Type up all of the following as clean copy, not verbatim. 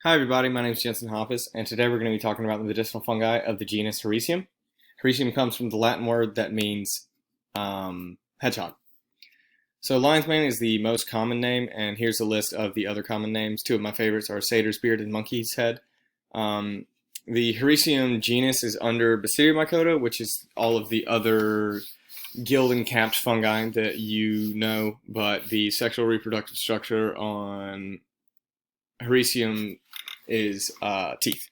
Hi everybody, my name is Jensen Hoppus, and today we're going to be talking about the medicinal fungi of the genus Hericium. Hericium comes from the Latin word that means hedgehog. So lion's mane is the most common name, and here's a list of the other common names. Two of my favorites are satyr's beard and monkey's head. The Hericium genus is under Basidiomycota, which is all of the other gilled and capped fungi that you know, but the sexual reproductive structure on Hericium is teeth.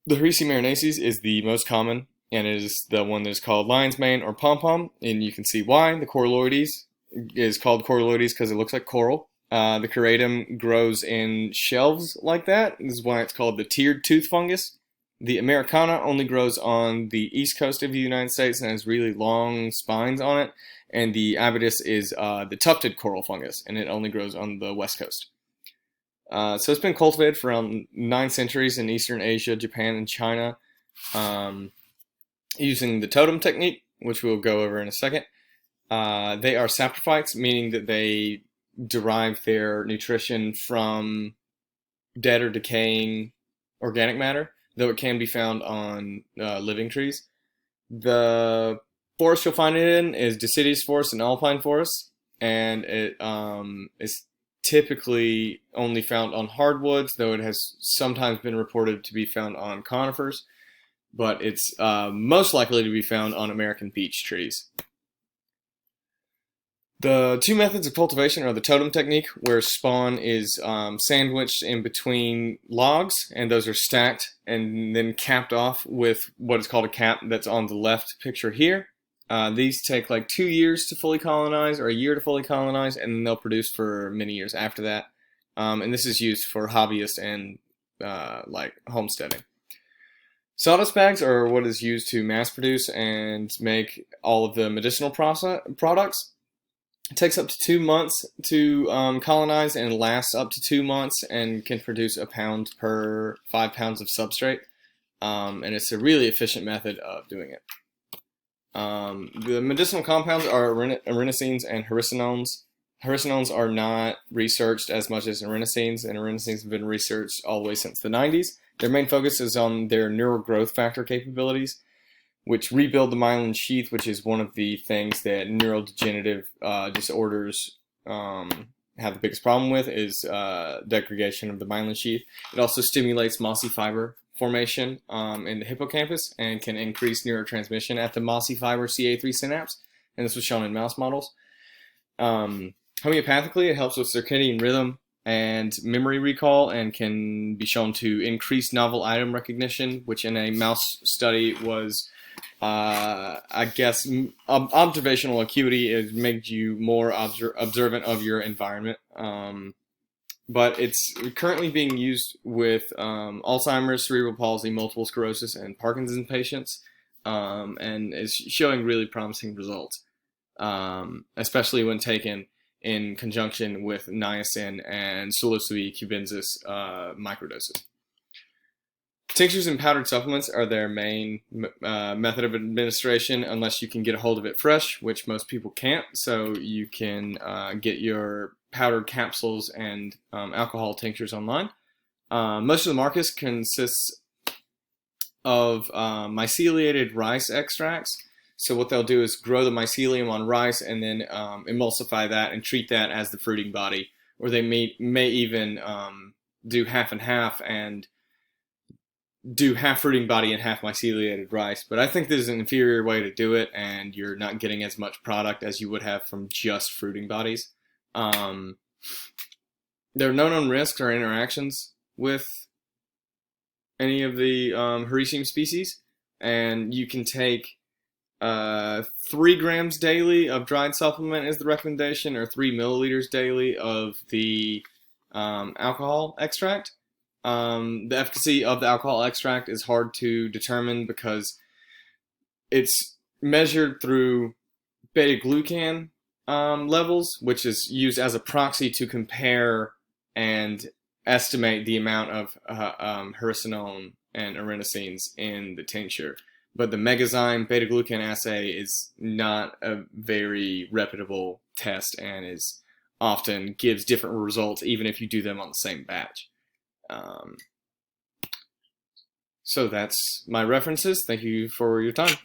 The Hericium erinaceus is the most common, and it is the one that is called lion's mane or pom-pom, and you can see why. The coralloides is called coralloides because it looks like coral. The charatum grows in shelves like that. This is why it's called the tiered tooth fungus. The Americana only grows on the east coast of the United States and has really long spines on it. And the Abatis is the tufted coral fungus, and it only grows on the west coast. So it's been cultivated for around 9 centuries in Eastern Asia, Japan, and China, using the totem technique, which we'll go over in a second. They are saprophytes, meaning that they derive their nutrition from dead or decaying organic matter, though it can be found on living trees. The forest you'll find it in is deciduous forest and alpine forest, and it is typically only found on hardwoods, though it has sometimes been reported to be found on conifers, but it's most likely to be found on American beech trees. The two methods of cultivation are the totem technique, where spawn is sandwiched in between logs, and those are stacked and then capped off with what is called a cap that's on the left picture here. These take like 2 years to fully colonize, or a year to fully colonize, and then they'll produce for many years after that. And this is used for hobbyists and like homesteading. Sawdust bags are what is used to mass produce and make all of the medicinal products. It takes up to 2 months to colonize and lasts up to 2 months and can produce a pound per 5 pounds of substrate. And it's a really efficient method of doing it. The medicinal compounds are erinacines and hericinones. Hericinones are not researched as much as erinacines, and erinacines have been researched all the way since the 90s. Their main focus is on their neural growth factor capabilities, which rebuild the myelin sheath, which is one of the things that neurodegenerative disorders have the biggest problem with, is degradation of the myelin sheath. It also stimulates mossy fiber formation in the hippocampus and can increase neurotransmission at the mossy fiber CA3 synapse, and this was shown in mouse models. Homeopathically, it helps with circadian rhythm and memory recall, and can be shown to increase novel item recognition, which in a mouse study was, I guess, observational acuity. It makes you more observant of your environment. But it's currently being used with Alzheimer's, cerebral palsy, multiple sclerosis, and Parkinson's patients, and is showing really promising results, especially when taken in conjunction with niacin and psilocybe cubensis microdoses. Tinctures and powdered supplements are their main method of administration, unless you can get a hold of it fresh, which most people can't. So you can get your powdered capsules and alcohol tinctures online. Most of the market consists of myceliated rice extracts. So what they'll do is grow the mycelium on rice and then emulsify that and treat that as the fruiting body. Or they may even do half and half and do half fruiting body and half myceliated rice. But I think this is an inferior way to do it, and you're not getting as much product as you would have from just fruiting bodies. There are no known risks or interactions with any of the Hericium species, and you can take 3 grams daily of dried supplement is the recommendation, or 3 milliliters daily of the alcohol extract. The efficacy of the alcohol extract is hard to determine because it's measured through beta-glucan levels, which is used as a proxy to compare and estimate the amount of hericinone and erinacines in the tincture. But the megazyme beta-glucan assay is not a very reputable test and is often gives different results even if you do them on the same batch. So that's my references. Thank you for your time.